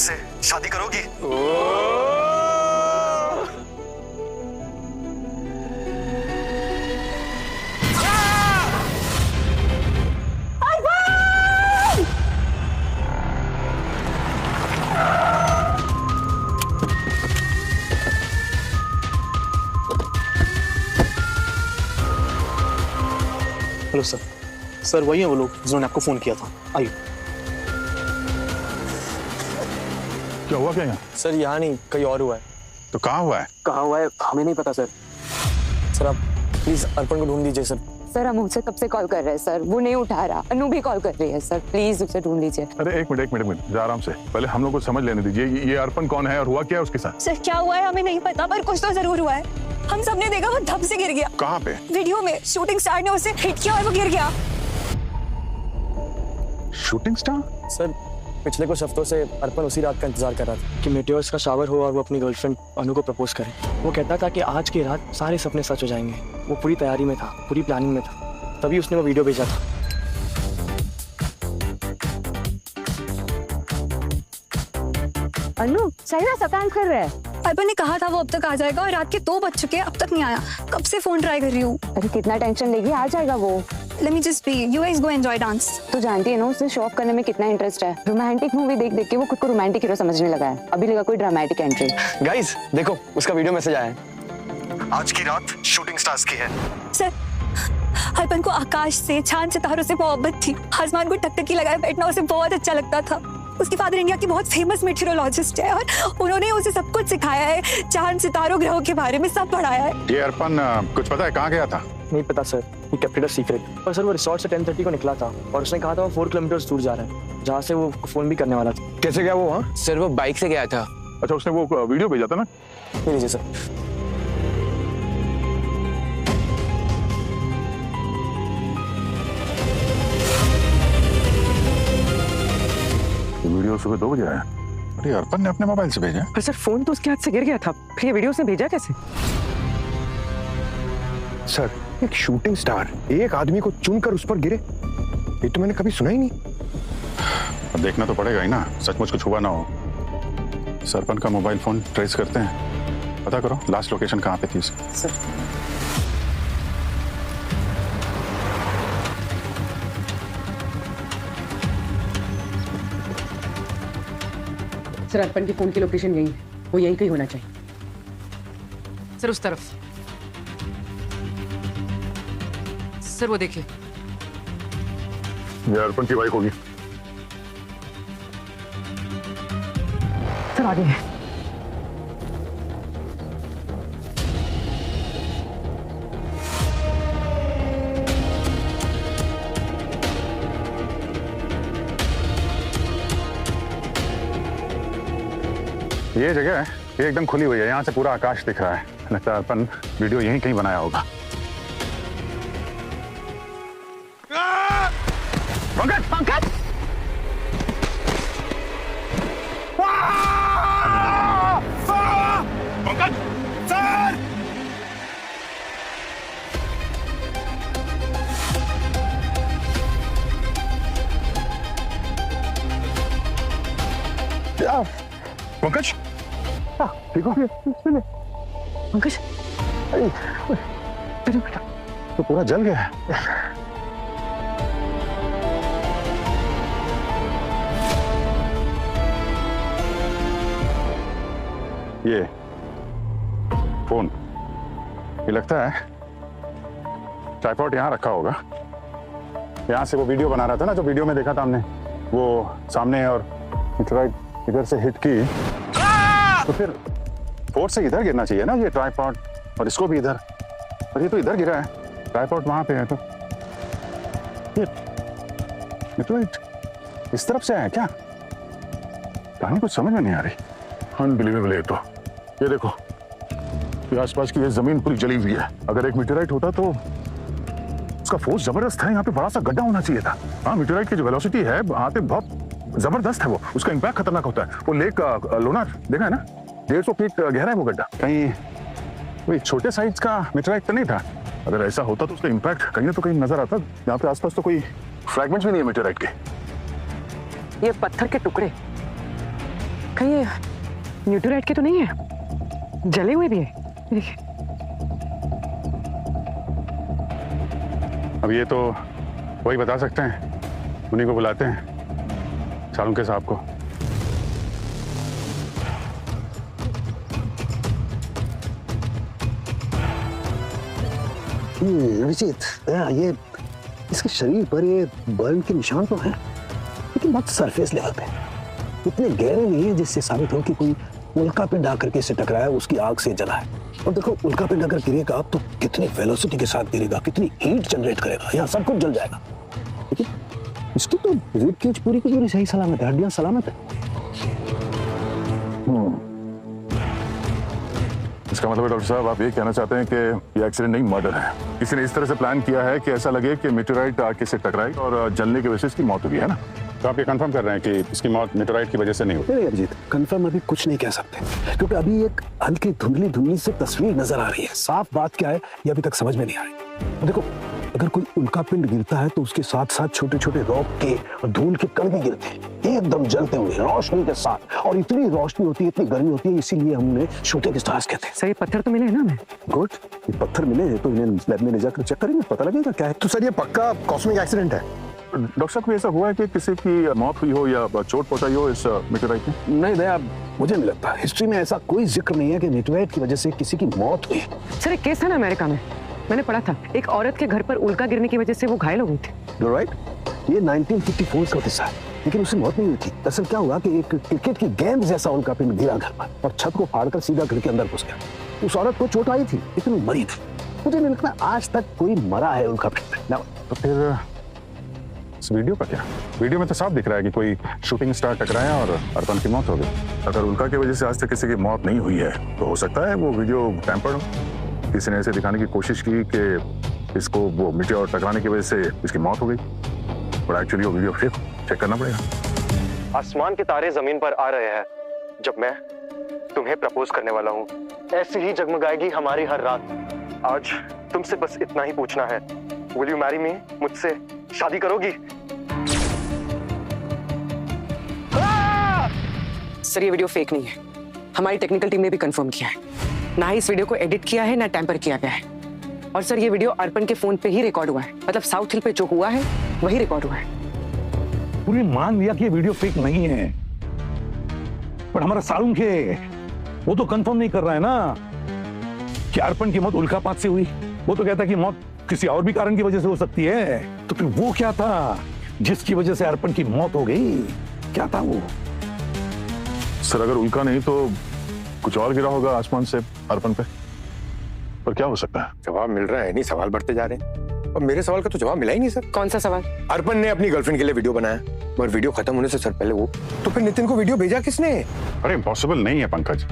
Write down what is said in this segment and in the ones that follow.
मुझसे शादी करोगी? Hello sir. सर वही है वो लोग जिन्होंने आपको फोन किया था। आइए। क्या हुआ क्या यहाँ? सर यहाँ नहीं, कहीं और हुआ है। तो कहाँ हुआ है? कहाँ हुआ है हमें नहीं पता सर। सर आप प्लीज अर्पण को ढूंढ दीजिए सर। सर हम उसे कब से कॉल कर रहे हैं सर, वो नहीं उठा रहा। अनु भी कॉल कर रही है सर, प्लीज उसे ढूंढ लीजिए। अरे एक मिनट जा आराम से, पहले हम लोग को समझ लेने दीजिए। ये अर्पण कौन है और हुआ क्या है उसके साथ? सर क्या हुआ है हमें नहीं पता, पर कुछ तो जरूर हुआ है। हम सबने देखा वो धप से गिर गया। कहाँ पे? वीडियो में शूटिंग स्टार ने उसे हिट किया और वो गिर गया। Shooting star? सर पिछले कुछ हफ्तों से अर्पण उसी रात का इंतजार कर रहा था कि मेटेओर्स का शावर हो और वो अपनी गर्लफ्रेंड अनु को प्रपोज करे। वो कहता था कि आज की रात सारे सपने सच हो जाएंगे। वो पूरी तैयारी में था, पूरी प्लानिंग में था, तभी उसने वो वीडियो भेजा था। अनु सही में सब कर रहे हैं। अर्पण ने कहा था वो अब तक आ जाएगा और रात के 2 बज चुके हैं, अब तक नहीं आया। कब से फोन ट्राई कर रही हूँ। अरे कितना टेंशन लेगी, आ जाएगा वो। Let me just be. You guys go enjoy dance. तो जानती है ना उसे शो ऑफ करने में कितना इंटरेस्ट है। रोमांटिक मूवी देख देख के वो खुद को रोमांटिक हीरो समझने लगा है। अभी लगा कोई ड्रामेटिक एंट्री। गाइस देखो उसका वीडियो मैसेज आया है। आज की रात शूटिंग स्टार्स की है। सर अर्पण को आकाश से, चांद सितारों से मोहब्बत थी। आसमान को टकटकी लगाए बैठना उसे बहुत अच्छा लगता था। उसके फादर इंडिया के बहुत फेमस मेट्रोलॉजिस्ट है और उन्होंने उसे सब कुछ सिखाया है, चांद सितारों ग्रहों के बारे में सब पढ़ाया है। ये अर्पण कुछ पता है कहाँ गया था? नहीं पता सर, ये केप्ट इट अ सीक्रेट। पर सर वो रिसोर्ट से 10:30 को निकला था और उसने कहा था वो 4 किलोमीटर दूर जा रहा है, जहाँ से वो फोन भी करने वाला था। कैसे गया वो वहाँ? सर वो बाइक से गया था। अच्छा उसने वो वीडियो भेजा था ना? ये लीजिए सर। वीडियो सुबह 2 बजे आया। अरे अर्पण ने अपने मोबाइल से भेजा? पर सर फोन तो उसके हाथ से गिर गया था, फिर ये वीडियो उसने भेजा कैसे? सर एक शूटिंग स्टार एक आदमी को चुनकर उस पर गिरे, ये तो मैंने कभी सुना ही नहीं। अब देखना तो पड़ेगा ही ना, सचमुच कुछ हुआ ना हो। सरपन का मोबाइल फोन ट्रेस करते हैं, पता करो लास्ट लोकेशन कहाँ पे थी उसकी। सर सर अर्पण के फोन की लोकेशन यही है, वो यहीं कहीं होना चाहिए। सर उस तरफ। सर वो देखिए, ये अर्पण की बाइक होगी। सर आगे है। ये जगह है, ये एकदम खुली हुई है, यहाँ से पूरा आकाश दिख रहा है। लगता है अर्पण वीडियो यहीं कहीं बनाया होगा। पंकज! पंकज! पंकज! सर! पंकज! ठीक हो? पंकज तो पूरा जल गया है। ये फोन, ये लगता है ट्राइपॉड यहाँ रखा होगा। यहाँ से वो वीडियो बना रहा था ना, जो वीडियो में देखा था हमने, वो सामने और इधर से हिट की, तो फिर फोर्स से इधर गिरना चाहिए ना ये ट्राइपॉड, और इसको भी इधर, और ये तो इधर गिरा है। ट्राइपॉड वहां पे है, तो ये इस तरफ से है क्या? कहानी कुछ समझ में नहीं आ रही। अनबिलीवेबल है। तो ये देखो, ये आसपास की ये जमीन पूरी जली हुई है। अगर एक मीटेराइट होता तो उसका फोर्स जबरदस्त है, यहाँ पे बड़ा सा गड्ढा होना चाहिए था। हाँ, मीटेराइट की जो वेलोसिटी है यहाँ पे बहुत जबरदस्त है, वो उसका इम्पैक्ट खतरनाक होता है। वो लेक लोनार देखा है ना, 150 फीट गहरा है वो गड्ढा। कहीं वो एक छोटे साइज का मीटेराइट तो नहीं था। अगर ऐसा होता तो उसका इम्पैक्ट कहीं ना तो कहीं नजर आता। यहाँ पे आसपास तो कोई फ्रैगमेंट्स भी नहीं है मीटेराइट के। ये पत्थर के टुकड़े कहीं ये न्यूट्रोलाइट के तो नहीं है, जले हुए भी है। देखिए अब ये तो वही बता सकते हैं, उन्हीं को बुलाते हैं, सालुंके साहब को। अभिजीत, ये इसके शरीर पर ये बर्न के निशान तो हैं, लेकिन बहुत सरफेस लेवल पे, इतने गहरे नहीं है जिससे साबित हो कि कोई उल्का पिंड आकर के इससे टकराया, उसकी आग से जला है। और देखो, उल्का पिंड अगर गिरेगा तो कितनी वेलोसिटी के साथ गिरेगा, कितनी हीट जनरेट करेगा, यहाँ सब कुछ जल जाएगा। लेकिन इसकी तो रिब केज पूरी की पूरी सही सलामत है, हड्डियां सलामत है। इसका मतलब डॉक्टर साहब आप ये कहना चाहते हैं कि ये एक्सीडेंट नहीं, मर्डर है। किसी ने इस तरह से प्लान किया है कि ऐसा लगे कि मेटेओराइट आके से टकराई और जलने की वजह से इसकी मौत हुई है ना? तो आप ये कंफर्म कर रहे हैं कि इसकी मौत मेटेओराइट की वजह से नहीं हुई? नहीं अभिजीत, कंफर्म अभी कुछ नहीं कह सकते, क्योंकि अभी एक हल्की धुंधली से तस्वीर नजर आ रही है। साफ बात क्या है ये अभी तक समझ में नहीं आ रही। देखो, अगर कोई उल्का पिंड गिरता है तो उसके साथ साथ छोटे छोटे रॉक के और धूल के कण भी गिरते हैं, एकदम जलते हुए रोशनी के साथ। और इतनी रोशनी होती है, इतनी गर्मी होती है, इसीलिए हमने शूटिंग स्टार्स कहते हैं। सर ये पत्थर तो मिले हैं ना हमें? गुड, ये पत्थर मिले हैं तो इन्हें लैब में ले जाकर चेक करेंगे, पता लगेगा क्या है। तो सर ये पक्का कॉस्मिक एक्सीडेंट है? डॉक्टर साहब को ऐसा हुआ है कि किसी की मौत हुई हो या चोट पहुंचाई हो इस मेटेओराइट में? नहीं दया, मुझे नहीं लगता। हिस्ट्री में ऐसा कोई जिक्र नहीं है कि मेटेओराइट की वजह से किसी की मौत हुई। सर एक केस था ना अमेरिका में, मैंने पढ़ा था, एक औरत के घर पर उल्का गिरने की वजह से वो घायल हो गई थी। You're right? ये 1954 का किस्सा है, लेकिन उससे मौत नहीं हुई थी। दरअसल क्या हुआ कि एक क्रिकेट की गेंद जैसा उल्का पिंड गिरा घर पर और छत को फाड़कर सीधा घर के अंदर घुस गया। उस औरत को चोट आई थी, लेकिन वो मरी थी। मुझे नहीं लगता आज तक कोई मरा है उल्का पिंड में। तो फिर इस वीडियो का क्या? वीडियो में तो साफ दिख रहा है कि कोई शूटिंग स्टार टकराया और अर्पण की मौत हो गई। अगर उल्का की वजह से आज तक किसी की मौत नहीं हुई है तो हो सकता है वो वीडियो टैंपर्ड हो, किसी ने ऐसे दिखाने की कोशिश की कि इसको वो मेटेओर टकराने की वजह से इसकी मौत हो गई, और एक्चुअली वो वीडियो फिर चेक करना पड़ेगा। आसमान के तारे जमीन पर आ रहे हैं जब मैं तुम्हें प्रपोज करने वाला हूँ। ऐसी ही जगमगाएगी हमारी हर रात। आज तुमसे बस इतना ही पूछना है, विल यू मैरी मी? मुझसे शादी करोगी? सर ये वीडियो फेक नहीं है, हमारी टेक्निकल टीम ने भी कंफर्म किया है। ना ही इस वीडियो को एडिट किया है, ना टैंपर किया गया है। और सर ये वीडियो अर्पण के फोन पे ही रिकॉर्ड हुआ है, मतलब साउथ हिल पे जो हुआ है वही रिकॉर्ड हुआ है। पूरी मान लिया कि ये वीडियो फेक नहीं है, पर हमारा सालुंके वो तो कंफर्म नहीं कर रहा है ना कि अर्पण की मौत उल्कापात से हुई। वो तो कहता है कि मौत किसी और भी कारण की वजह से हो सकती है। तो फिर वो क्या था जिसकी वजह से अर्पण की मौत हो गई? क्या था वो? सर अगर उल्का नहीं तो कुछ और गिरा होगा आसमान से अर्पण पे, पर क्या हो सकता है? जवाब मिल रहा है नहीं, सवाल बढ़ते जा रहे हैं। और मेरे सवाल का तो जवाब मिला ही नहीं सर। कौन सा सवाल? अर्पण ने अपनी गर्लफ्रेंड के लिए वीडियो बनाया, मगर वीडियो खत्म होने से सर पहले वो, तो फिर नितिन को वीडियो भेजा किसने? अरे इम्पॉसिबल नहीं है पंकज,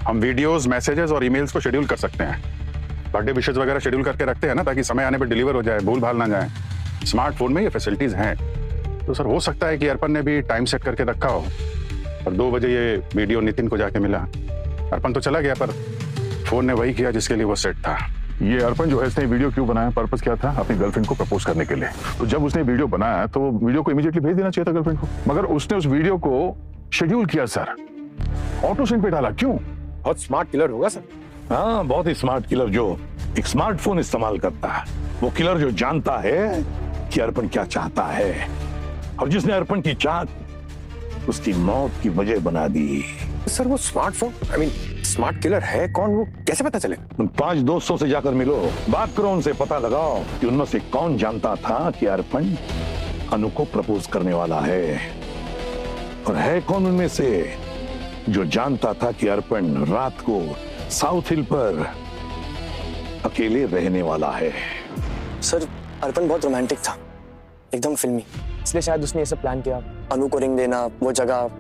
हम वीडियोस, मैसेजेस और ईमेल्स को शेड्यूल कर सकते हैं। बर्थडे विशेस वगैरह शेड्यूल करके रखते हैं ना, ताकि समय आने पर डिलीवर हो जाए, भूल भाल ना जाए। स्मार्टफोन में ये फैसिलिटीज हैं, तो सर हो सकता है कि अर्पण ने भी टाइम सेट करके रखा हो और 2 बजे ये वीडियो नितिन को जाके मिला। अर्पण तो चला गया, पर फोन ने वही किया जिसके लिए वो सेट था। ये अर्पण जो है इसने वीडियो क्यों बनाया, पर्पस क्या था? अपनी गर्लफ्रेंड को प्रपोज करने के लिए। तो जब उसने वीडियो बनाया तो वीडियो को इमीडिएटली भेज देना चाहिए था गर्लफ्रेंड को, मगर उसने उस वीडियो को शेड्यूल किया सर, ऑटो सिन पे डाला। क्यों? बहुत स्मार्ट किलर होगा सर। हाँ, बहुत ही स्मार्ट किलर जो एक स्मार्टफोन इस्तेमाल करता है। वो किलर जो जानता है कि अर्पण क्या चाहता है, और जिसने अर्पण की चाहत उसकी मौत की वजह बना दी। सर वो smartphone, I mean smart killer है कौन, वो कैसे पता चले? उन 5 दोस्तों से जाकर मिलो, बात करो उनसे, पता लगाओ कि उनमें से कौन जानता था कि अर्पण अनु को प्रपोज करने वाला है, और है कौन उनमें से जो जानता था कि अर्पण रात को साउथ हिल पर अकेले रहने वाला है। सर अर्पण बहुत रोमांटिक था, एकदम फिल्मी, इसलिए शायद उसने ये सब प्लान किया। अनु को रिंग देना, वो जगह,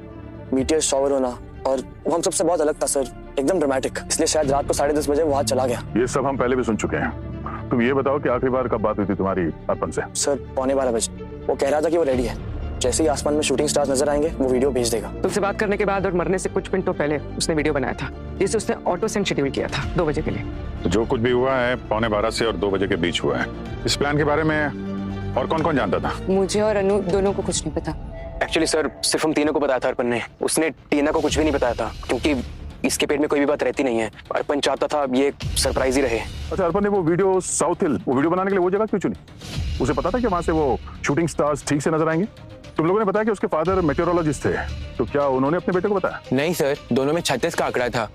मीटियर शॉवर होना, और वो हम सबसे बहुत अलग था सर, एकदम ड्रामेटिक। इसलिए शायद रात को 10:30 बजे वहां चला गया। ये सब हम पहले भी सुन चुके हैं। तुम ये बताओ कि आखिरी बार कब बात हुई थी तुम्हारी अर्पण से? सर 12:15 बजे। वो कह रहा था कि वो रेडी है, जैसे ही आसमान में शूटिंग स्टार्स नजर आएंगे वो वीडियो भेज देगा। तुमसे बात करने के बाद और मरने से कुछ मिनटों पहले उसने वीडियो बनाया था, जिसे उसने ऑटो सेंड शेड्यूल किया था 2 बजे के लिए। तो जो कुछ भी हुआ है 12:15 से और 2 बजे के बीच हुआ है। इस प्लान के बारे में और कौन कौन जानता था? मुझे और अनु दोनों को कुछ नहीं पता। एक्चुअली सर सिर्फ हम तीनों को बताया था अर्पण ने, उसने टीना को कुछ भी नहीं बताया था क्योंकि इसके पेट में कोई भी बात रहती नहीं है। अर्पण चाहता था ये एक सरप्राइज ही रहे। अच्छा, अर्पण ने वो वीडियो साउथ हिल वो वीडियो बनाने के लिए वो जगह क्यों चुनी? उसे पता था कि वहां से वो शूटिंग स्टार्स ठीक से नजर आएंगे? तुम लोगों ने बताया कि उसके फादर मेटेरोलॉजिस्ट थे, तो क्या उन्होंने अपने बेटे को बताया? नहीं सर, दोनों में 36 का आंकड़ा था।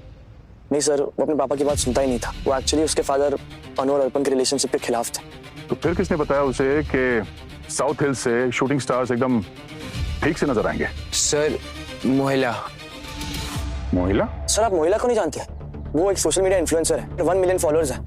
नहीं सर, वो अपने पापा की बात सुनता ही नहीं था। वो एक्चुअली उसके फादर अनु और अर्पण के रिलेशनशिप के खिलाफ थे। तो फिर किसने बताया उसे कि साउथ हिल से शूटिंग स्टार्स एकदम ठीक से नजर आएंगे? सर मोहिला। मोहिला? सर आप मोहिला को नहीं जानते? वो एक सोशल मीडिया इन्फ्लुएंसर है, 1 मिलियन फॉलोअर्स है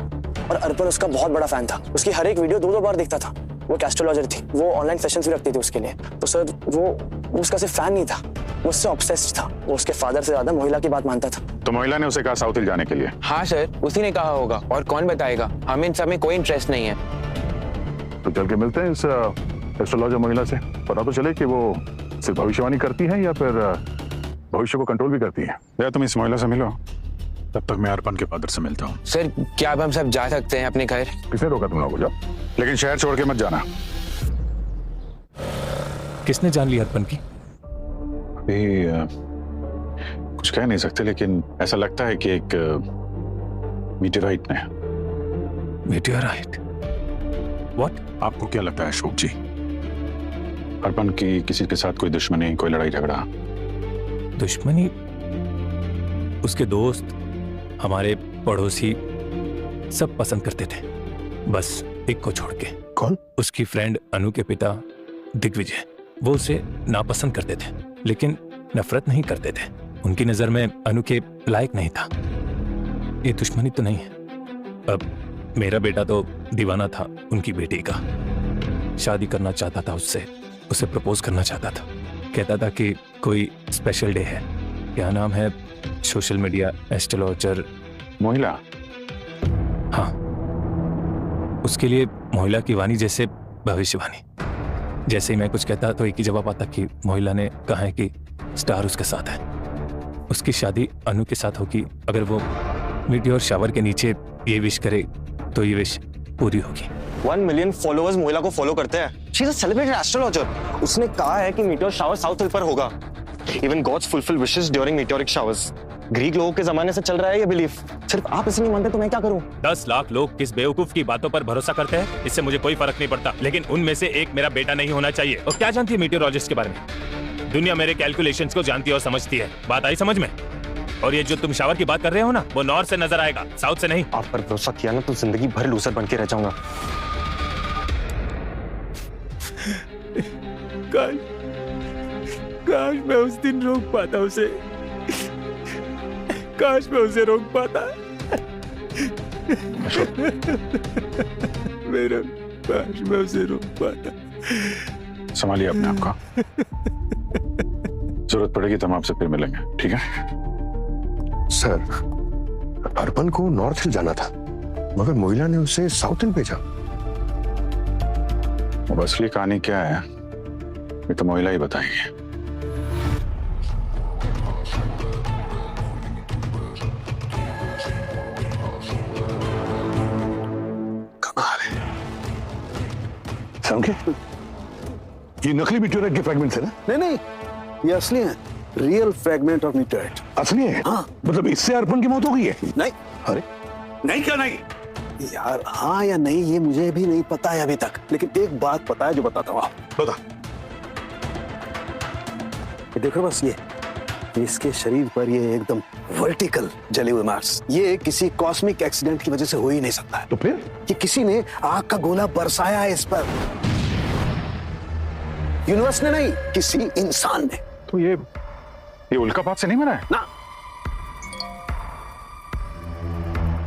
और अर्पण उसका बहुत बड़ा फैन था। उसकी हर एक वीडियो 2-2 बार देखता था। वो एस्ट्रोलॉजर थी, वो ऑनलाइन सेशंस भी रखती थी उसके लिए। तो सर वो उसका सिर्फ फैन नहीं था, वो उससे ऑब्सेस्ड था। वो उसके फादर से ज्यादा मोहिला की बात मानता था। तो मोहिला ने उसे कहा साउथ हिल जाने के लिए? हाँ सर, उसी ने कहा होगा, और कौन बताएगा? हमें इन सब में कोई इंटरेस्ट नहीं है। तो चल के मिलते हैं इस एस्ट्रोलॉजर मोहिला से, पता तो चले कि वो सिर्फ भविष्यवाणी करती है या फिर भविष्य को कंट्रोल भी करती है। या तुम इस महिला से मिलो, तब तक मैं अर्पण के फादर से मिलता हूँ। सर क्या अब हम सब जा सकते हैं अपने घर? किसने रोका तुम लोगों को? जाओ, लेकिन शहर छोड़ के मत जाना। किसने जान ली अर्पण की? अभी कुछ कह नहीं सकते, लेकिन ऐसा लगता है कि एक मीटेराइट ने। मीटेराइट? व्हाट? आपको क्या लगता है अशोक जी, अर्पण की किसी के साथ कोई दुश्मनी, कोई लड़ाई झगड़ा? दुश्मनी? उसके दोस्त, हमारे पड़ोसी सब पसंद करते थे, बस एक को छोड़ के। कौन? उसकी फ्रेंड अनु के पिता दिग्विजय। वो उसे नापसंद करते थे, लेकिन नफरत नहीं करते थे। उनकी नजर में अनु के लायक नहीं था। ये दुश्मनी तो नहीं है। अब मेरा बेटा तो दीवाना था उनकी बेटी का, शादी करना चाहता था उससे, उसे प्रपोज करना चाहता था। कहता था कि कोई स्पेशल डे है। क्या नाम है? Social media astrologer Mohila? हाँ, उसके लिए मोहिला की वाणी जैसे भविष्यवाणी। जैसे ही मैं कुछ कहता तो एक ही जवाब आता कि मोहिला ने कहा है कि स्टार उसके साथ है। उसकी शादी अनु के साथ होगी। अगर वो मीटियोर शावर के नीचे ये विश करे तो ये विश पूरी होगी। 1 मिलियन फॉलोअर्स मोहिला को फॉलो करते हैं। She is a celebrated astrologer. उसने कहा है कि मीटियोर शावर साउथ हिल पर होगा। Even gods fulfil wishes during meteoric showers. Greek लोगों के जमाने से चल रहा है ये बिलीफ। सिर्फ आप इसे नहीं मानते तो मैं क्या करूं? 10 लाख लोग किस बेवकूफ की बातों पर भरोसा करते हैं, इससे मुझे कोई फर्क नहीं पड़ता, लेकिन उनमें से एक मेरा बेटा नहीं होना चाहिए। और क्या जानती है मीटियोरोलॉजिस्ट के बारे में? दुनिया मेरे कैलकुलेशंस को जानती है और समझती है। बात आई समझ में? और ये जो तुम शावर की बात कर रहे हो ना, वो नॉर्थ से नजर आएगा, साउथ से नहीं। आप पर भरोसा किया ना तो जिंदगी भर लूजर बन के रह जाऊंगा। काश मैं उस दिन रोक पाता उसे। काश मैं उसे रोक पाता। मेरा काश मैं उसे रोक पाता। संभालिए अपने आप को, जरूरत पड़ेगी तो हम आपसे फिर मिलेंगे, ठीक है? सर, अर्पण को नॉर्थ हिल जाना था, मगर मोहिला ने उसे साउथ हिल भेजा। अब असली कहानी क्या है ये तो मोहिला ही बताएंगे। कमाल है। समझे? ये नकली मीटियोराइट के फ्रैगमेंट्स है ना? नहीं, ये असली है। Real fragment of meteorite. असली है? हाँ। मतलब इससे अर्पण की मौत हो गई है? नहीं। अरे नहीं, क्या नहीं? यार हाँ या नहीं ये मुझे भी नहीं पता है अभी तक, लेकिन एक बात पता है जो बताता हूँ। बता। देखो बस ये इसके शरीर पर ये एकदम वर्टिकल जले हुए मार्क्स, ये किसी कॉस्मिक एक्सीडेंट की वजह से हो ही नहीं सकता है। तो फिर कि किसी ने आग का गोला बरसाया है इस पर। यूनिवर्स ने नहीं, किसी इंसान ने। तो ये उल्कापात से नहीं मरा है ना।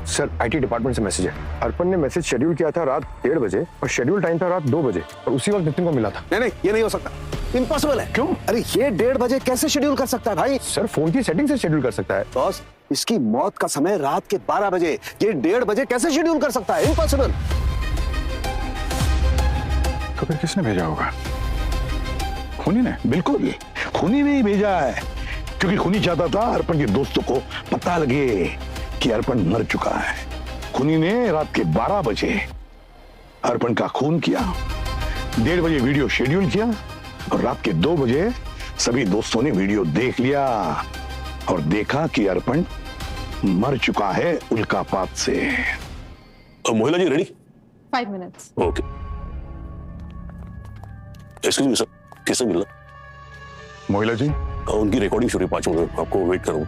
सर, आईटी डिपार्टमेंट से मैसेज है। अर्पण ने मैसेज शेड्यूल किया था रात 1:30 बजे और शेड्यूल टाइम था रात 2 बजे और उसी वक्त नितिन को मिला था। नहीं, ये नहीं हो सकता, इम्पॉसिबल है। क्यों? अरे ये 1:30 बजे कैसे शेड्यूल कर सकता है भाई? सर, फोन की सेटिंग से शेड्यूल कर सकता है। बॉस, इसकी मौत का समय रात के 12 बजे, ये 1:30 बजे कैसे शेड्यूल कर सकता है? इम्पॉसिबल। तो फिर किसने भेजा होगा? खूनी ने? बिल्कुल खूनी ने ही भेजा है, क्योंकि खूनी चाहता था अर्पण के दोस्तों को पता लगे कि अर्पण मर चुका है। खूनी ने रात के 12 बजे अर्पण का खून किया, 1:30 बजे वीडियो शेड्यूल किया और रात के 2 बजे सभी दोस्तों ने वीडियो देख लिया और देखा कि अर्पण मर चुका है उल्कापात से। Mahila ji ready? 5 minutes. Okay. Excuse me sir, किससे मिलना? मोहिला जी, उनकी रिकॉर्डिंग शुरू 5 मिनट, आपको वेट करूँ।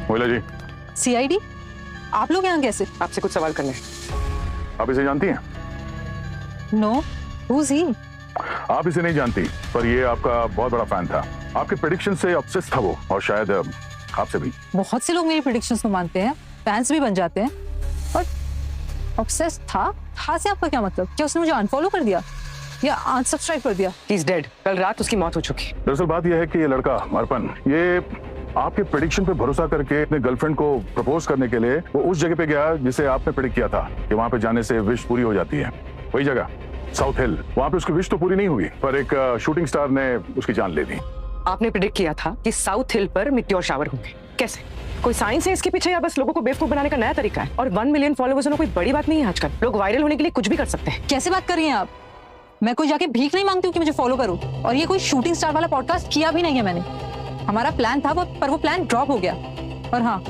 मोहिला जी, CID? आप लोग यहाँ कैसे? आपसे कुछ सवाल करना है। आप इसे जानती हैं? No. Who's he? आप इसे नहीं जानती, पर ये आपका बहुत बड़ा फैन था। आपके प्रेडिक्शन से ऑब्सेस्ड था वो, और शायद आपसे भी। बहुत से लोग मेरी प्रेडिक्शंस को मानते हैं, फैंस भी बन जाते हैं, और ऑब्सेस्ड था से आपका क्या मतलब? क्या उसने मुझे अनफॉलो कर दिया या अनसब्सक्राइब कर दिया? He's dead. कल रात उसकी मौत हो चुकी। दरअसल बात यह है कि ये लड़का अर्पण, ये आपके प्रेडिक्शन पे भरोसा करके अपने गर्लफ्रेंड को प्रपोज करने के लिए वो उस जगह पे गया जिसे आपने प्रेडिक्ट किया था कि वहां पे जाने से विश पूरी हो जाती है। वही जगह साउथ हिल। वहां पे उसकी विश तो पूरी नहीं हुई, पर एक शूटिंग स्टार ने उसकी जान ले ली। आपने प्रेडिक्ट किया था कि साउथ हिल पर मिट्योर शावर होंगे। कैसे? कोई साइंस है इसके पीछे या बस लोगों को बेवकूफ बनाने का नया तरीका है? और 1 मिलियन फॉलोवर्स होना कोई बड़ी बात नहीं है आजकल। लोग वायरल होने के लिए कुछ भी कर सकते हैं। कैसे बात कर रही हैं आप? मैं कोई जाके भीख नहीं मांगती हूँ कि मुझे फॉलो करो, और ये कोई शूटिंग स्टार वाला पॉडकास्ट किया भी नहीं है मैंने। हमारा प्लान था पर वो प्लान ड्रॉप हो गया। और हाँ,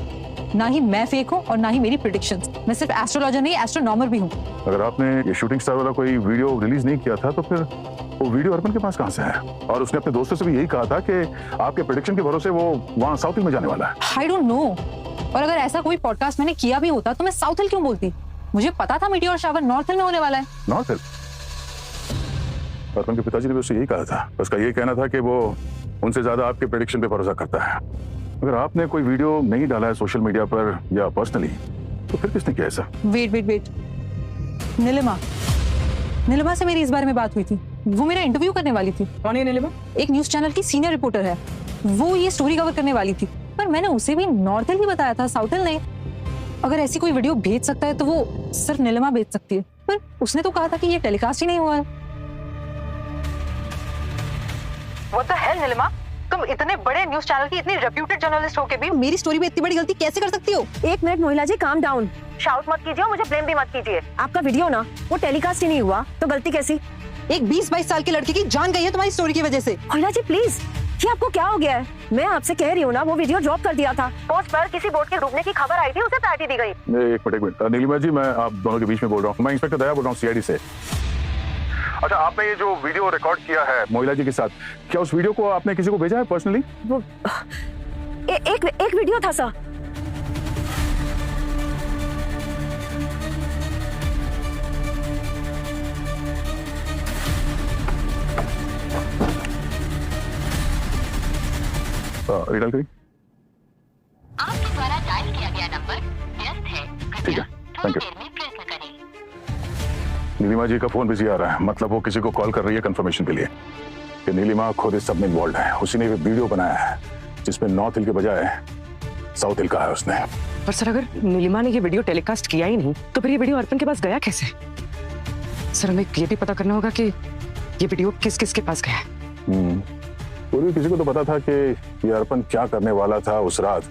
ना ही मैं फेक हूँ और ना ही मेरी प्रेडिक्शंस। मैं सिर्फ एस्ट्रोलॉजर नहीं, एस्ट्रोनॉमर भी हूँ। अगर आपने ये शूटिंग स्टार वाला कोई वीडियो रिलीज नहीं किया था तो फिर वो वीडियो अर्पण के पास कहाँ से है? और उसने अपने दोस्तों से भी यही कहा था कि आपके प्रेडिक्शन के भरोसे वो वहाँ साउथ हिल में जाने वाला है। I don't know. और अगर ऐसा कोई पॉडकास्ट मैंने किया भी होता तो मैं साउथ हिल क्यों बोलती? मुझे पता था मीटियोर शावर नॉर्थ हिल में होने वाला है। नॉर्थ हिल? अर्पण के पिताजी ने भी उससे यही कहा था। उसका ये कहना था कि वो उनसे ज्यादा आपके प्रेडिक्शन पे भरोसा करता है। अगर आपने कोई वीडियो नहीं डाला है सोशल मीडिया पर या पर्सनली, तो फिर किसने किया ऐसा? वेट। नीलिमा से मेरी इस बारे में बात हुई थी। वो मेरा इंटरव्यू करने वाली थी। कौन है नीलिमा? एक न्यूज चैनल की सीनियर रिपोर्टर है। वो ये स्टोरी कवर करने वाली थी, पर मैंने उसे भी नॉर्थ हिल ही बताया था, साउथ हिल नहीं। अगर ऐसी कोई वीडियो भेज सकता है तो वो सिर्फ नीलिमा भेज सकती है, पर उसने तो कहा था कि ये टेलीकास्ट ही नहीं हुआ है। What the hell, Nilima? तुम इतने बड़े न्यूज चैनल की इतनी रेप्यूटेड जर्नलिस्ट होके भी मेरी स्टोरी में इतनी बड़ी गलती कैसे कर सकती हो? 1 मिनट महिला जी, काम डाउन। शाउट मत कीजिए और मुझे ब्लेम भी मत कीजिए। आपका वीडियो ना वो टेलीकास्ट ही नहीं हुआ तो गलती कैसी? एक 20-22 साल के लड़के की जान गई है तुम्हारी स्टोरी की वजह से। महिला जी प्लीज, ये आपको क्या हो गया है? मैं आपसे कह रही हूँ ना, वो वीडियो ड्रॉप कर दिया था। पोस्ट पर किसी बोट के डूबने की खबर आई थी, उसे प्रायोरिटी दी गई। एक मिनट नीलिमा जी, मैं आप दोनों के बीच में बोल रहा हूँ। मैं इंस्पेक्टर दया बोल रहा हूँ, CID से। अच्छा, आपने ये जो वीडियो रिकॉर्ड किया है मोहिला जी के साथ, क्या उस वीडियो को आपने किसी को भेजा है पर्सनली? वो एक वीडियो था सर। रिडाल करिए। आपके द्वारा डायल किया गया नंबर व्यस्त है। ठीक है, थैंक यू। नीलिमा जी का फोन बिजी आ रहा है, मतलब वो किसी को कॉल कर रही है कंफर्मेशन के लिए कि नीलिमा खुद इस सब में इन्वॉल्व है। उसी ने वीडियो बनाया है जिसमें नॉर्थ हिल के बजाय साउथ हिल का है उसने। पर सर, अगर नीलिमा ने ये वीडियो टेलीकास्ट किया ही नहीं तो फिर ये वीडियो अर्पण के पास गया कैसे? सर, हमें ये भी पता करना होगा कि ये वीडियो किस किस के पास गया है। पूरी किसी को तो पता था कि ये अर्पण क्या करने वाला था उस रात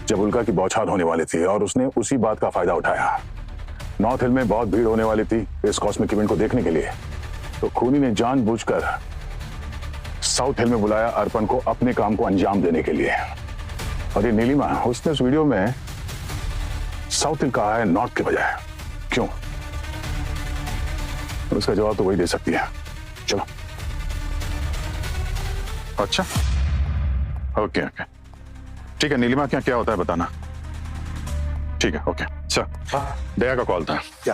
जब उल्का की बौछार होने वाली थी, और उसने उसी बात का फायदा उठाया। नॉर्थ हिल में बहुत भीड़ होने वाली थी इस कॉस्मिक इवेंट को देखने के लिए, तो खूनी ने जानबूझकर साउथ हिल में बुलाया अर्पण को अपने काम को अंजाम देने के लिए। और ये नीलिमा, उसने उस वीडियो में साउथ हिल कहा है नॉर्थ के बजाय। क्यों? उसका जवाब तो वही दे सकती है। चलो। अच्छा, ओके, ठीक है। नीलिमा क्या होता है बताना। ठीक है, ओके। अच्छा, दया का कॉल था। क्या?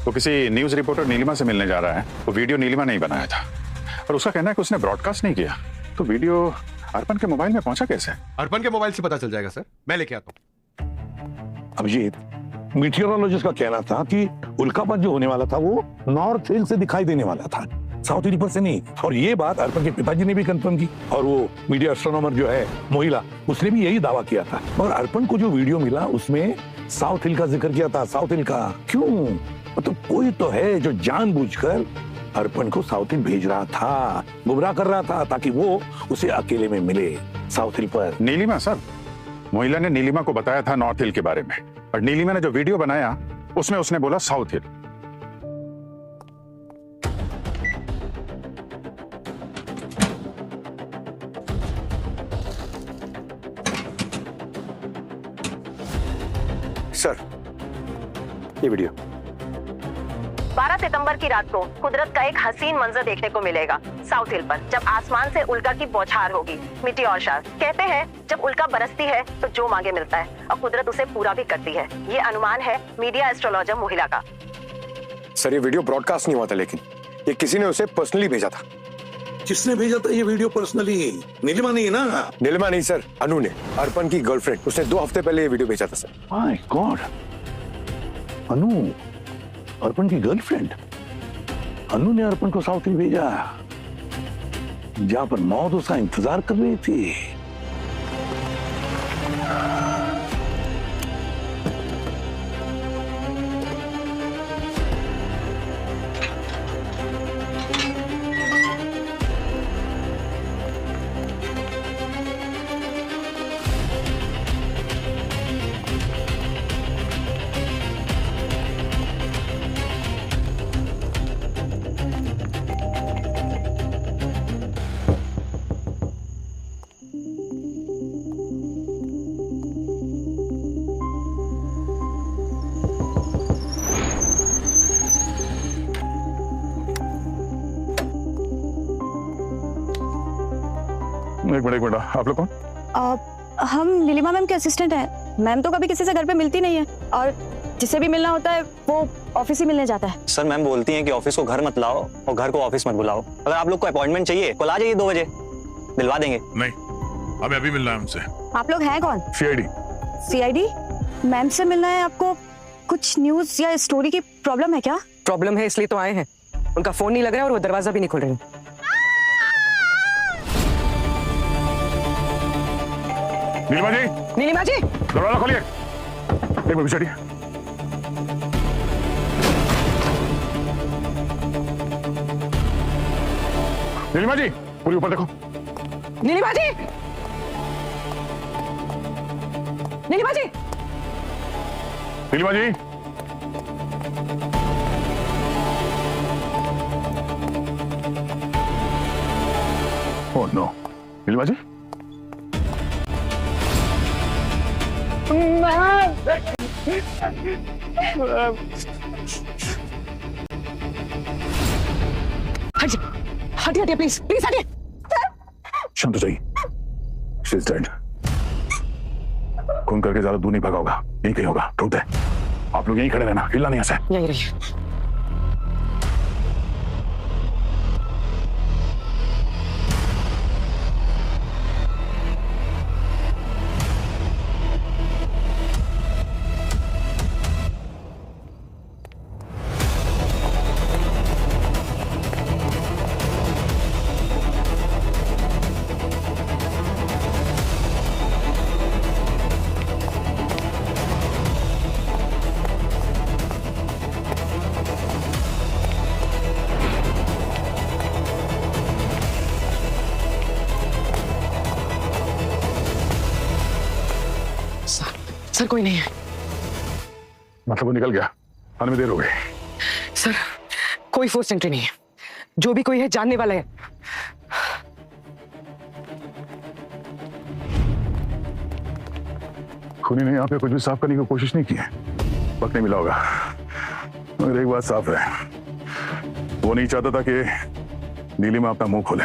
वो किसी न्यूज रिपोर्टर नीलिमा से मिलने जा रहा है। वो वीडियो नीलिमा नहीं बनाया था, और उसका कहना है कि उसने ब्रॉडकास्ट नहीं किया। तो वीडियो अर्पण के मोबाइल में पहुंचा कैसे? अर्पण के मोबाइल से पता चल जाएगा सर, मैं लेके आता हूँ। अभिजीत, मीटियोरोलॉजिस्ट का कहना था कि उल्कापात जो होने वाला था वो नॉर्थ हिल से दिखाई देने वाला था, साउथ हिल पर से नहीं। और ये बात अर्पण के पिताजी ने भी कंफर्म की, और वो मीडिया एस्ट्रोनॉमर जो है मोहिला, उसने भी यही दावा किया था। और अर्पण को जो वीडियो मिला उसमें साउथ हिल का जिक्र किया था, साउथ हिल का। क्यों? मतलब कोई तो है जो जानबूझकर अर्पण को साउथ हिल भेज रहा था, गुमराह कर रहा था, ताकि वो उसे अकेले में मिले साउथ हिल पर। नीलिमा सर, मोहिला ने नीलिमा को बताया था नॉर्थ हिल के बारे में, और नीलिमा ने जो वीडियो बनाया उसमें उसने बोला साउथ हिल। सर ये वीडियो 12 सितंबर की रात को कुदरत का एक हसीन मंजर देखने को मिलेगा साउथ हिल पर, जब आसमान से उल्का की बौछार होगी। मीटियोर शावर कहते हैं जब उल्का बरसती है तो जो मांगे मिलता है और कुदरत उसे पूरा भी करती है। ये अनुमान है मीडिया एस्ट्रोलॉजर मोहिला का। सर ये वीडियो ब्रॉडकास्ट नहीं हुआ था, लेकिन ये किसी ने उसे पर्सनली भेजा था। किसने भेजा था ये वीडियो पर्सनली? नीलिमा नहीं है ना? नीलिमा नहीं सर, अनु ने, अर्पण की गर्लफ्रेंड। उसने 2 हफ्ते पहले ये वीडियो भेजा था सर। माय गॉड, अनु अर्पण की गर्लफ्रेंड। अनु ने अर्पण को साउथ हिल भेजा, जहां पर मौत उसका इंतजार कर रही थी। एक मिनट, आप लोग कौन? हम नीलिमा मैम के असिस्टेंट हैं। मैम तो कभी किसी से घर पे मिलती नहीं है और जिसे भी मिलना होता है वो ऑफिस ही मिलने जाता है। सर मैम बोलती हैं कि ऑफिस को घर मत लाओ और घर को ऑफिस मत बुलाओ। अगर आप लोग को अपॉइंटमेंट चाहिए कल आ जाइए 2 बजे, दिलवा देंगे। नहीं, हमें अभी मिलना है उनसे। आप लोग हैं कौन? सीआईडी। सीआईडी? मैम से मिलना है आपको? कुछ न्यूज या स्टोरी की प्रॉब्लम है क्या? प्रॉब्लम है इसलिए तो आए हैं। उनका फोन नहीं लग रहा है और वो दरवाजा भी नहीं खोल रहे। नीलिमा जी, नीलिमा जी, दरवाजा खोलिए। एक मिनट बैठिए। नीलिमा जी, पूरी ऊपर देखो। Nilima ji, Nilima ji, Nilima ji, oh no, Nilima ji. हटिए हटिए प्लीज प्लीज हटिए। शांत हो जाइए। She is dead. खून करके ज्यादा दूर नहीं भागा होगा, यहीं कहीं होगा। ठोक दे। आप लोग यहीं खड़े रहना, हिलना नहीं ऐसे। यहीं रहिए। सर कोई नहीं है। मतलब वो निकल गया? आने में देर हो गई। सर कोई फोर्स एंट्री नहीं है। जो भी कोई है जानने वाला है। खूनी ने यहाँ पे कुछ भी साफ करने की कोशिश नहीं की है। वक्त नहीं मिला होगा। मगर एक बात साफ है, वो नहीं चाहता था कि नीलिमा अपना मुंह खोले।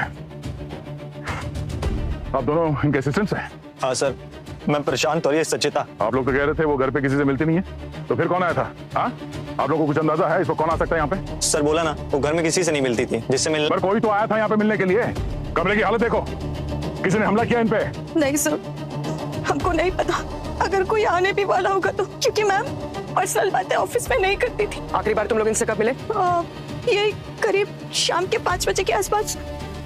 आप दोनों इनके असिस्टेंट्स हैं? हाँ सर, मैं प्रशांत और ये सचिता। आप लोग तो कह रहे थे वो घर पे किसी से मिलती नहीं है, तो फिर कौन आया था? हाँ, आप लोगों को कुछ अंदाजा है इस पर कौन आ सकता है यहाँ पे? सर बोला ना, वो घर में किसी से नहीं मिलती थी। जिससे मिल पर कोई तो आया था यहाँ पे मिलने के लिए। कमरे की हालत देखो, किसी ने हमला किया इन पे? नहीं सर, हमको नहीं पता। अगर कोई आने भी वाला होगा तो, क्योंकि मैम पर्सनल बातें ऑफिस में नहीं करती थी। आखिरी बार तुम लोग इनसे कब मिले? ये करीब शाम के 5 बजे के आसपास।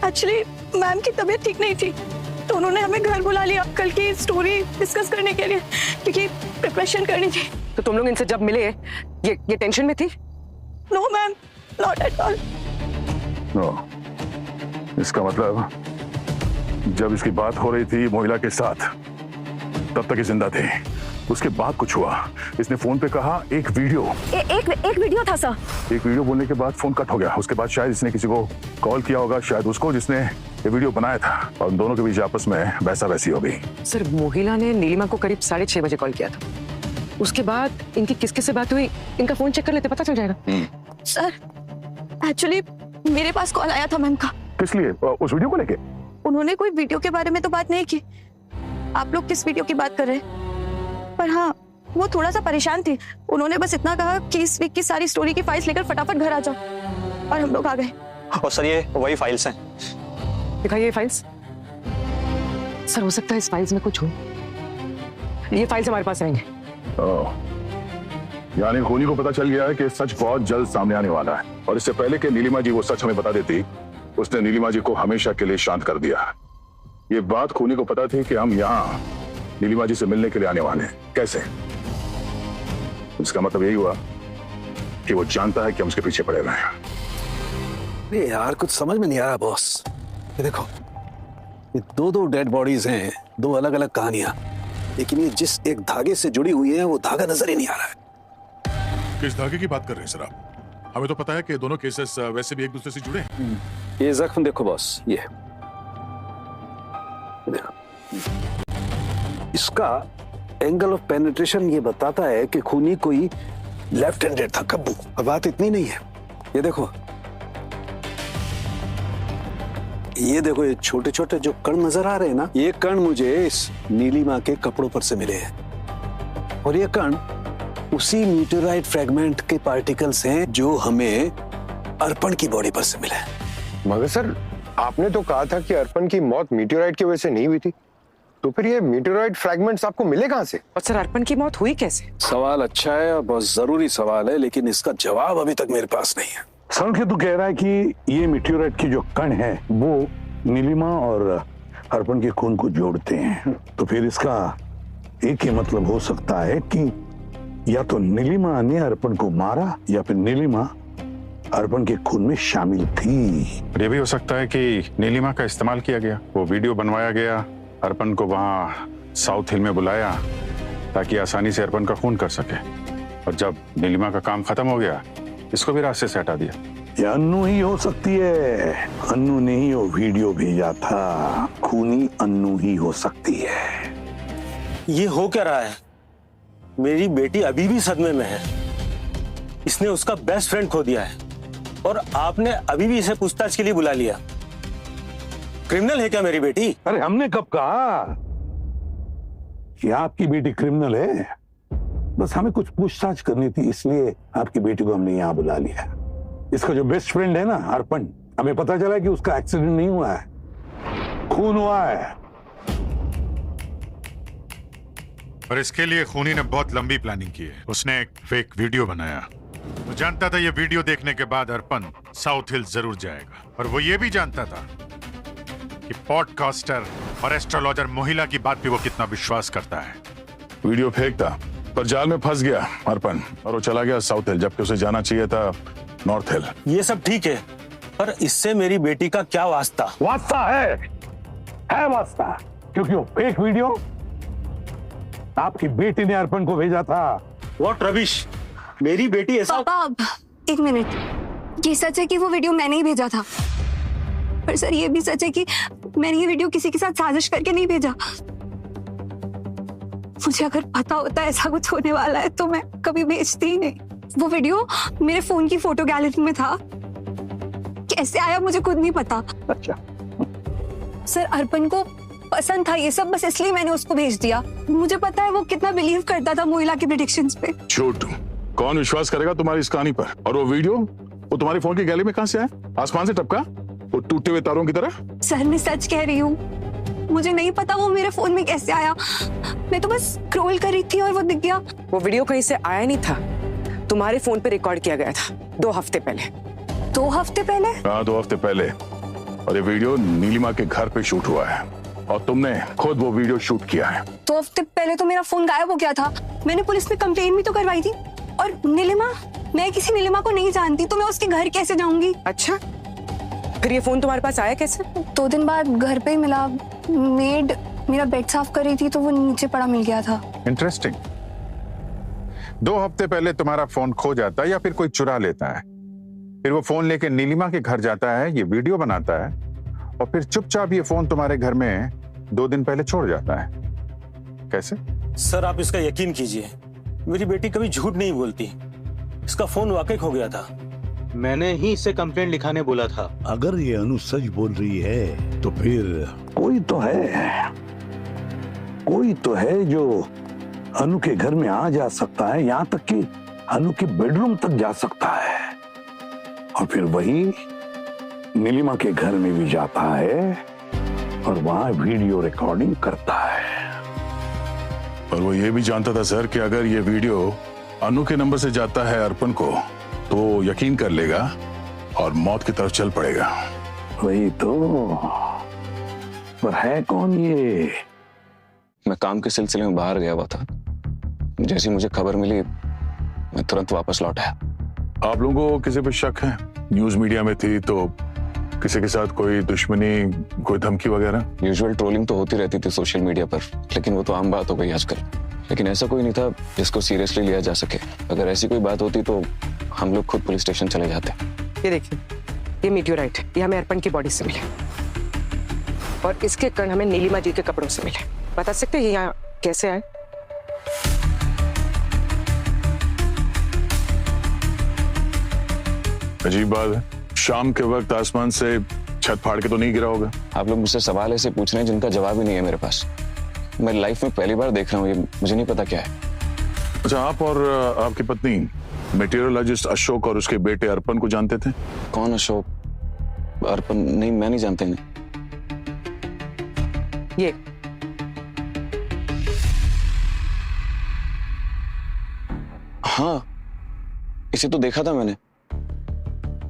एक्चुअली मैम की तबीयत ठीक नहीं थी तो उन्होंने हमें घर बुला लिया कल की स्टोरी डिस्कस करने के लिए, क्योंकि प्रिपरेशन करनी थी। तो तुम लोग इनसे जब मिले ये टेंशन में थी? No ma'am, not at all. No, इसका मतलब जब इसकी बात हो रही थी मोहिला के साथ तब तक ये जिंदा थे। उसके बाद कुछ हुआ, इसने फोन पे कहा एक वीडियो। एक वीडियो था सर। एक वीडियो बोलने के बाद फोन कट हो गया। उसके बाद शायद इसने किसी को कॉल किया होगा, शायद उसको जिसने ये वीडियो बनाया था, और उन दोनों के बीच आपस में वैसा वैसी हो गई। सर मोहिला ने नीलिमा को करीब 6:30 बजे कॉल किया था। उसके बाद इनकी किसके से बात हुई, इनका फोन चेक कर लेते, पता चल जाएगा। सर एक्चुअली मेरे पास कॉल आया था मैम का। किस लिए? उस वीडियो को लेके? उन्होंने कोई वीडियो के बारे में तो बात नहीं की। आप लोग किस वीडियो की बात कर रहे हैं? पर हाँ, वो थोड़ा सा परेशान थी। उन्होंने बस इतना कहा कि इस वीक की सारी स्टोरी की फाइल्स लेकर फटाफट घर आ जाओ, और हम लोग आ गए। और सर ये वही फाइल्स हैं। दिखाइए फाइल्स। सर हो सकता है इस फाइल्स में कुछ हो। ये फाइल्स हमारे पास रहेंगे। यानी खूनी को पता चल गया है कि सच बहुत जल्द सामने आने वाला है, और इससे पहले कि नीलिमा जी वो सच हमें बता देती, उसने नीलिमा जी को हमेशा के लिए शांत कर दिया। ये बात खूनी को पता थी कि हम यहाँ नीलिमा जी से मिलने के लिए आने वाले हैं। कैसे? इसका मतलब यही हुआ कि वो जानता है कि हम उसके पीछे पड़े हुए हैं। अरे यार कुछ समझ में नहीं आ रहा बॉस। ये देखो, ये दो डेड बॉडीज हैं, दो अलग अलग कहानियां, लेकिन ये जिस एक धागे से जुड़ी हुई है वो धागा नजर ही नहीं आ रहा है। किस धागे की बात कर रहे हैं सर आप? हमें तो पता है कि दोनों केसेस वैसे भी एक दूसरे से जुड़े हैं। ये जख्म देखो बॉस, ये देखो, इसका एंगल ऑफ पेनिट्रेशन ये बताता है कि खूनी कोई लेफ्ट हैंडेड था। कब्बू। अब बात इतनी नहीं है, ये देखो, ये देखो, ये छोटे छोटे जो कण नजर आ रहे हैं ना, ये कण मुझे इस नीलिमा के कपड़ों पर से मिले हैं, और ये कण उसी मीटेराइट फ्रेगमेंट के पार्टिकल्स हैं जो हमें अर्पण की बॉडी पर से मिले हैं। मगर सर आपने तो कहा था कि अर्पण की मौत मीटेराइट की वजह से नहीं हुई थी, तो फिर ये मीटेराइट फ्रैगमेंट्स आपको मिले कहां से? और सर अर्पण की मौत हुई कैसे? सवाल अच्छा है और बहुत जरूरी सवाल है, लेकिन इसका जवाब अभी तक मेरे पास नहीं है। संख्य तो कह रहा है कि ये मीटेराइट की जो कण है वो नीलिमा और अर्पण के खून को जोड़ते हैं, तो फिर इसका एक ही मतलब हो सकता है कि या तो नीलिमा ने अर्पण को मारा या फिर नीलिमा अर्पण के खून में शामिल थी। ये भी हो सकता है कि नीलिमा का इस्तेमाल किया गया, वो वीडियो बनवाया गया, अर्पण को वहां साउथ हिल में बुलाया ताकि आसानी से अर्पण का खून कर सके, और जब नीलिमा का काम खत्म हो गया इसको भी रास्ते से हटा दिया। ये अन्नू ही हो सकती है, अन्नू ने ही वो वीडियो भेजा था, खूनी अन्नू ही हो सकती है। ये हो क्या रहा है? मेरी बेटी अभी भी सदमे में है। इसने उसका बेस्ट फ्रेंड खो दिया है, और आपने अभी भी इसे पूछताछ के लिए बुला लिया। क्रिमिनल है क्या मेरी बेटी? अरे हमने कब कहा कि आपकी बेटी क्रिमिनल है? बस हमें कुछ पूछताछ करनी थी, इसलिए आपकी बेटी को हमने यहाँ बुला लिया। इसका जो बेस्ट फ्रेंड है ना अर्पण, हमें पता चला कि उसका एक्सीडेंट नहीं हुआ है, खून हुआ है। और इसके लिए खूनी ने बहुत लंबी प्लानिंग की है। उसने एक फेक वीडियो बनाया। वो जानता था ये वीडियो देखने के बाद अर्पण साउथ हिल जरूर जाएगा, और वो ये भी जानता था कि पॉडकास्टर और एस्ट्रोलॉजर मोहिला की बात पे वो कितना विश्वास करता है। वीडियो फेक था, पर जाल में फंस गया अर्पण, और वो चला गया साउथ हिल, जबकि उसे जाना चाहिए था नॉर्थ हिल। ये सब ठीक है, पर इससे मेरी बेटी का क्या वास्ता? वास्ता है वास्ता, क्योंकि वो फेक वीडियो आपकी बेटी ने अर्पण को भेजा था। What rubbish? मेरी बेटी ऐसा? पापा एक मिनट, ये सच है कि वो वीडियो मैंने ही भेजा था, पर सर ये भी सच है कि मैंने ये वीडियो किसी के साथ साजिश करके नहीं भेजा। मुझे अगर पता होता ऐसा कुछ होने वाला है तो मैं कभी भेजती ही नहीं। वो वीडियो मेरे फोन की फोटो गैलरी में था, कैसे आया मुझे खुद नहीं पता। अच्छा। सर अर्पण को पसंद था ये सब, बस इसलिए मैंने उसको भेज दिया। मुझे पता है वो कितना बिलीव करता था मोहिला की प्रेडिक्शंस पे। झूठ। कौन विश्वास करेगा तुम्हारी इस कहानी पर? और वो वीडियो वो तुम्हारे फोन की गैलरी में कहां से आया? आसमान से टपका, वो टूटे हुए तारों की तरह? सर मैं सच कह रही हूँ, मुझे नहीं पता वो मेरे फोन में कैसे आया। मैं तो बस स्क्रॉल कर रही थी और वो दिख गया। वो वीडियो कहीं से आया नहीं था, तुम्हारे फोन पे रिकॉर्ड किया गया था 2 हफ्ते पहले। 2 हफ्ते पहले? हाँ 2 हफ्ते पहले, और ये वीडियो नीलिमा के घर पे शूट हुआ है, और तुमने खुद वो वीडियो शूट किया है। 2 हफ्ते पहले तो मेरा फोन गायब हो गया था, मैंने पुलिस में कंप्लेन भी तो करवाई थी। और नीलिमा, मैं किसी नीलिमा को नहीं जानती, तो मैं उसके घर कैसे जाऊंगी? अच्छा, फिर ये फोन तुम्हारे पास आया कैसे? 2 दिन बाद घर पे ही मिला, मेड मेरा बेड साफ कर रही थी तो वो नीचे पड़ा मिल गया था। इंटरेस्टिंग। 2 हफ्ते पहले तुम्हारा फोन खो जाता है या फिर कोई चुरा लेता है, फिर वो फोन लेके नीलिमा के घर जाता है, ये वीडियो बनाता है, और फिर चुपचाप ये फोन तुम्हारे घर में 2 दिन पहले छोड़ जाता है। कैसे? सर आप इसका यकीन कीजिए, मेरी बेटी कभी झूठ नहीं बोलती। इसका फोन वाकई खो गया था। मैंने ही इससे कंप्लेंट लिखाने बोला था। अगर ये अनु सच बोल रही है तो फिर कोई तो है जो अनु के घर में आ जा सकता है, यहाँ तक कि अनु के बेडरूम तक जा सकता है और फिर वही नीलिमा के घर में भी जाता है और वहां वीडियो रिकॉर्डिंग करता है। और वो ये भी जानता था सर कि अगर ये वीडियो अनु के नंबर से जाता है अर्पण को तो यकीन कर लेगा और मौत की तरफ चल पड़ेगा। वही तो। पर है कौन ये? मैं काम के सिलसिले में बाहर गया हुआ था। जैसे मुझे खबर मिली मैं तुरंत वापस लौट आया। आप लोगों को किसी पे शक है? न्यूज मीडिया में थी तो किसी के साथ कोई दुश्मनी, कोई धमकी वगैरह? यूजुअल ट्रोलिंग तो होती रहती थी सोशल मीडिया पर, लेकिन वो तो आम बात हो गई आजकल। लेकिन ऐसा कोई नहीं था जिसको सीरियसली लिया जा सके। अगर ऐसी कोई बात होती तो हम लोग खुद पुलिस स्टेशन चले जाते। ये देखिए, ये मीटियोराइट ये हमें अर्पण की बॉडी से मिले और इसके कण हमें नीलिमा जी के कपड़ों से मिले। बता सकते हैं ये यहाँ कैसे आए? अजीब बात है, शाम के वक्त आसमान से छत फाड़ के तो नहीं गिरा होगा? आप लोग मुझसे सवाल ऐसे पूछ रहे हैं जिनका जवाब ही नहीं है मेरे पास। मैं लाइफ में पहली बार देख रहा हूँ, ये मुझे नहीं पता क्या है। अच्छा, आप और आपकी पत्नी मेटीरियोलॉजिस्ट अशोक और उसके बेटे अर्पण को जानते थे? कौन अशोक? अर्पण? नहीं, मैं नहीं जानते इन्हें। ये हाँ, इसे तो देखा था मैंने।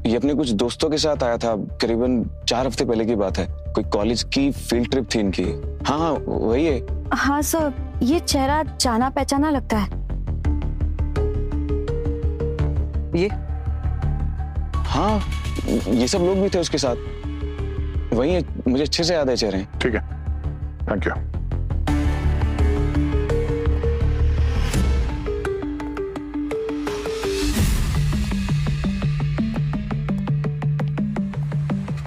ये अपने कुछ दोस्तों के साथ आया था, करीबन 4 हफ्ते पहले की बात है। कोई कॉलेज की फील्ड ट्रिप थी इनकी। हाँ हाँ, वही है। हाँ सर, ये चेहरा जाना पहचाना लगता है। ये? हाँ, ये सब लोग भी थे उसके साथ। वही है, मुझे अच्छे से याद है चेहरे। ठीक है, थैंक यू।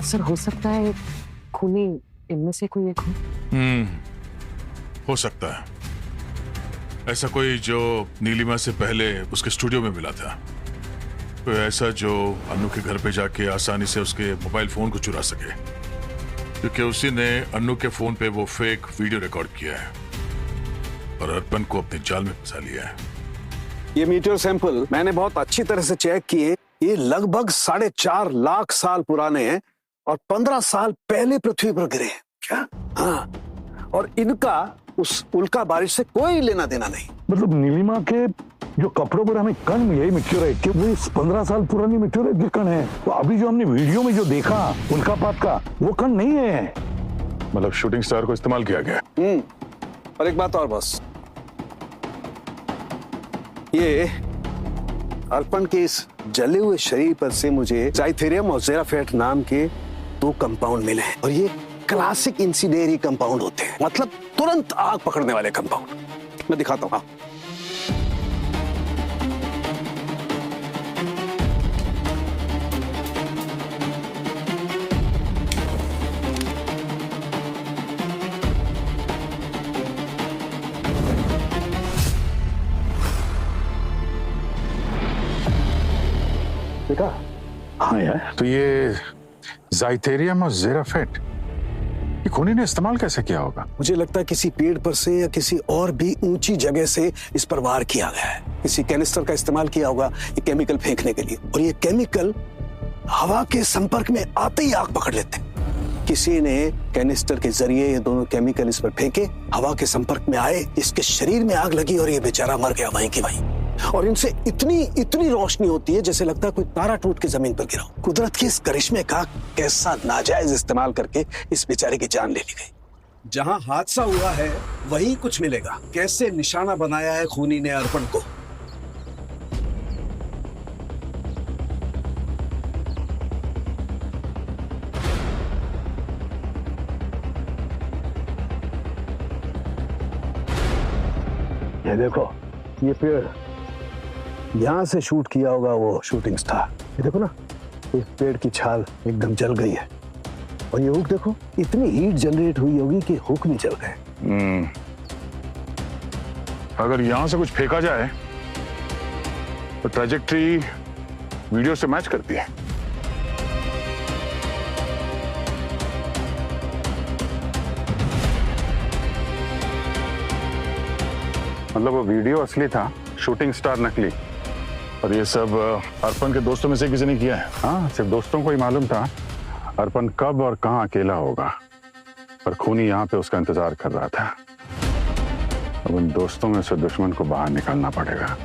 सर, हो सकता है खूनी इनमें से कोई एक हो। हो सकता है ऐसा कोई जो नीलिमा से पहले उसके स्टूडियो में मिला था। कोई ऐसा जो अनु के घर पे जाके आसानी से उसके मोबाइल फोन को चुरा सके, क्योंकि उसी ने अनु के फोन पे वो फेक वीडियो रिकॉर्ड किया है और अर्पण को अपने जाल में फंसा लिया है। ये मीटियोर सैंपल मैंने बहुत अच्छी तरह से चेक किए। ये लगभग 4.5 लाख साल पुराने हैं और 15 साल पहले पृथ्वी पर गिरे हैं। क्या? हाँ, और इनका उस उल्का बारिश से कोई लेना देना नहीं। मतलब नीलिमा के जो कपड़ों पर हमें कण मिले मेटेरियोराइट के, वो 15 साल पुरानी मेटेरियोराइट के कण है। तो अभी जो हमने वीडियो में जो देखा उल्कापात का, वो कण नहीं है। मतलब शूटिंग स्टार को इस्तेमाल किया गया। और एक बात और बस, ये अर्पण के इस जले हुए शरीर पर से मुझे जाइथेरियम और जेराफेट नाम के 2 कंपाउंड मिले हैं और ये क्लासिक इंसिडेरी कंपाउंड होते हैं, मतलब तुरंत आग पकड़ने वाले कंपाउंड। मैं दिखाता हूं। देखा? हाँ यार, तो ये जाइथेरियम और जेराफेट ये खूनी ने इस्तेमाल कैसे किया होगा? मुझे लगता है किसी पेड़ पर से या किसी और भी ऊंची जगह से इस पर वार किया गया है। किसी कैनिस्टर का इस्तेमाल किया होगा ये केमिकल फेंकने के लिए, और ये केमिकल हवा के संपर्क में आते ही आग पकड़ लेते हैं। किसी ने कैनिस्टर के जरिए ये दोनों केमिकल इस पर फेंके, हवा के संपर्क में आए, इसके शरीर में आग लगी और ये बेचारा मर गया वहीं की वहीं। और इनसे इतनी रोशनी होती है जैसे लगता है कोई तारा टूट के जमीन पर गिरा। कुदरत के इस करिश्मे का कैसा नाजायज इस्तेमाल करके इस बेचारे की जान ले ली गई। जहां हादसा हुआ है वहीं कुछ मिलेगा। कैसे निशाना बनाया है खूनी ने अर्पण को। ये देखो, ये पेड़ यहां से शूट किया होगा वो शूटिंग स्टार। ये देखो ना, इस पेड़ की छाल एकदम जल गई है, और ये हुक देखो, इतनी हीट जनरेट हुई होगी कि हुक भी जल गए। अगर यहां से कुछ फेंका जाए तो ट्रैजेक्टरी वीडियो से मैच करती है। मतलब वो वीडियो असली था, शूटिंग स्टार नकली, और ये सब अर्पण के दोस्तों में से किसी ने किया है। हाँ, सिर्फ दोस्तों को ही मालूम था अर्पण कब और कहाँ अकेला होगा, पर खूनी यहाँ पे उसका इंतजार कर रहा था। अब उन दोस्तों में से दुश्मन को बाहर निकालना पड़ेगा।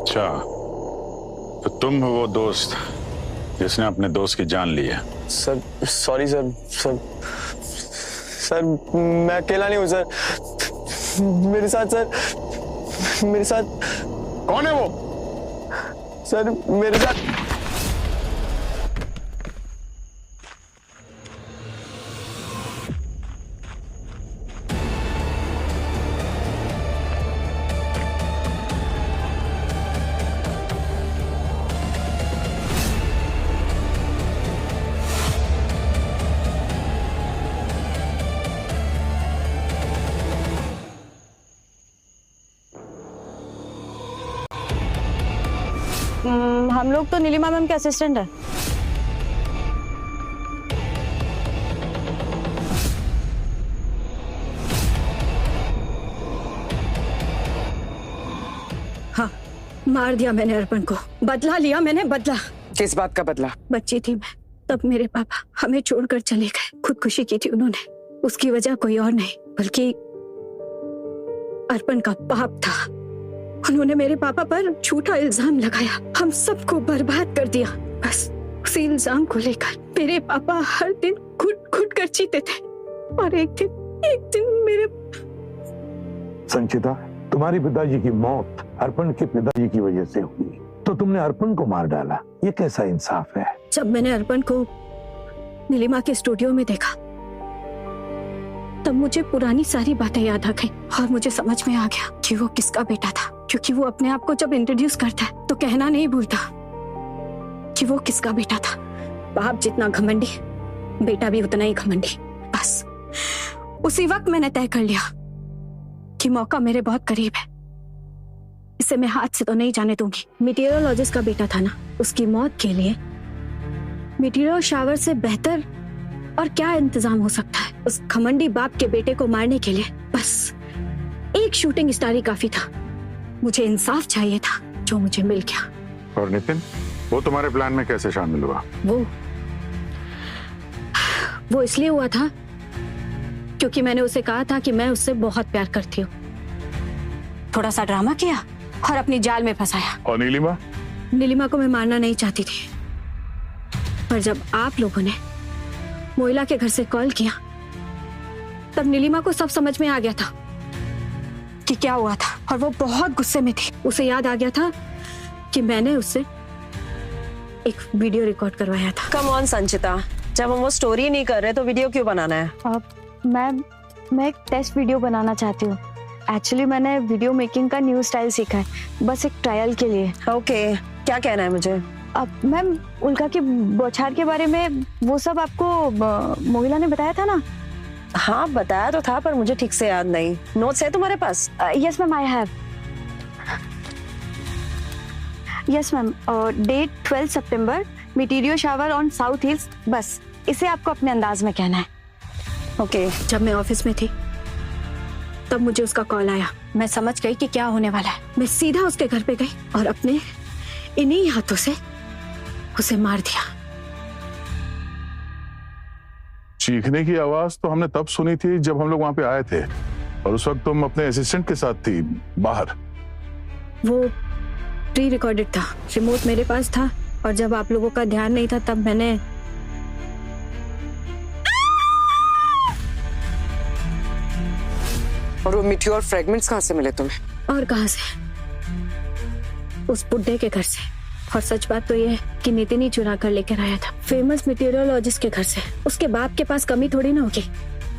अच्छा, तो तुम हो वो दोस्त जिसने अपने दोस्त की जान ली है? सर सॉरी सर, सर मैं अकेला नहीं हूँ सर, मेरे साथ कौन है वो? सर मेरे साथ हम लोग तो नीलिमा मैम के असिस्टेंट है। हाँ, मार दिया मैंने अर्पण को, बदला लिया मैंने, बदला। किस बात का बदला? बच्ची थी मैं तब, मेरे पापा हमें छोड़कर चले गए। खुदकुशी की थी उन्होंने, उसकी वजह कोई और नहीं बल्कि अर्पण का पाप था। उन्होंने मेरे पापा पर झूठा इल्जाम लगाया, हम सबको बर्बाद कर दिया। बस उसी इल्जाम को लेकर मेरे पापा हर दिन घुट कर जीते थे, और एक दिन मेरे संचिता, तुम्हारी पिताजी की मौत अर्पण के पिताजी की वजह से हुई, तो तुमने अर्पण को मार डाला। ये कैसा इंसाफ है? जब मैंने अर्पण को नीलिमा के स्टूडियो में देखा तब मुझे पुरानी सारी बातें याद आ गई, और मुझे समझ में आ गया कि वो किसका बेटा था। क्योंकि वो अपने आप को जब इंट्रोड्यूस करता है तो कहना नहीं भूलता कि वो किसका बेटा था। बाप जितना घमंडी, बेटा भी उतना ही घमंडी। बस उसी वक्त मैंने तय कर लिया कि मौका मेरे बहुत करीब है, इसे मैं हाथ से तो नहीं जाने दूंगी। मीटियोरोलॉजिस्ट का बेटा था ना, उसकी मौत के लिए मीटियोर शावर से बेहतर और क्या इंतजाम हो सकता है उस घमंडी बाप के बेटे को मारने के लिए। बस एक शूटिंग स्टार ही काफी था। मुझे इंसाफ चाहिए था, जो मुझे मिल गया। और नितिन, वो तुम्हारे प्लान में कैसे शामिल हुआ? वो इसलिए हुआ था क्योंकि मैंने उसे कहा था कि मैं उससे बहुत प्यार करती हूँ। थोड़ा सा ड्रामा किया और अपनी जाल में फंसाया। और नीलिमा? नीलिमा को मैं मारना नहीं चाहती थी, पर जब आप लोगों ने मोइला के घर से कॉल किया तब नीलिमा को सब समझ में आ गया था कि क्या हुआ था, और वो बहुत गुस्से में थी। उसे याद आ गया था कि मैंने उससे एक वीडियो रिकॉर्ड करवाया था। कम ऑन संचिता, जब हम वो स्टोरी नहीं कर रहे तो वीडियो क्यों बनाना है? मैं एक टेस्ट वीडियो बनाना चाहती हूँ। एक्चुअली मैंने वीडियो मेकिंग का न्यू स्टाइल सीखा है, बस एक ट्रायल के लिए। ओके, क्या कहना है मुझे? अब मैम, उल्का की बौछार के बारे में वो सब आपको मोहिला ने बताया था ना? हाँ बताया तो था, पर मुझे ठीक से याद नहीं। नोट्स है तुम्हारे पास? Yes ma'am, I have. Yes ma'am, date 12 September, meteor shower on south hills. बस इसे आपको अपने अंदाज में कहना है। ओके। जब मैं ऑफिस में थी तब मुझे उसका कॉल आया। मैं समझ गई कि क्या होने वाला है। मैं सीधा उसके घर पे गई और अपने इन्हीं हाथों से उसे मार दिया। चीखने की आवाज तो हमने तब सुनी थी जब हम लोग वहां पे आए थे, और उस वक्त तुम अपने असिस्टेंट के साथ थी बाहर। वो प्री रिकॉर्डेड था, रिमोट मेरे पास था, और जब आप लोगों का ध्यान नहीं था तब मैंने और वो मिट्योर फ्रेगमेंट्स कहाँ से मिले तुम्हें? और कहां से? उस बुड्ढे के घर से। और सच बात तो ये है कि नितिन ही चुरा कर लेकर आया था, फेमस मीटेरोलॉजिस्ट के घर से। उसके बाप के पास कमी थोड़ी ना होगी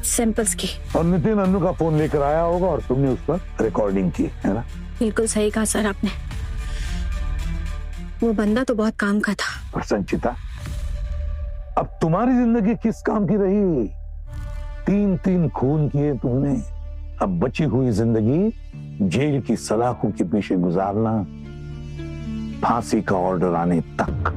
सैंपल्स की। और नितिन अन्नू का फोन लेकर आया होगा और तुमने उस पर रिकॉर्डिंग की, है ना? बिल्कुल सही कहा सर आपने। वो बंदा तो बहुत काम का था। और संचिता, अब तुम्हारी जिंदगी किस काम की रही? 3-3 खून किए तुमने। अब बची हुई जिंदगी जेल की सलाखों के पीछे गुजारना, फांसी का ऑर्डर आने तक।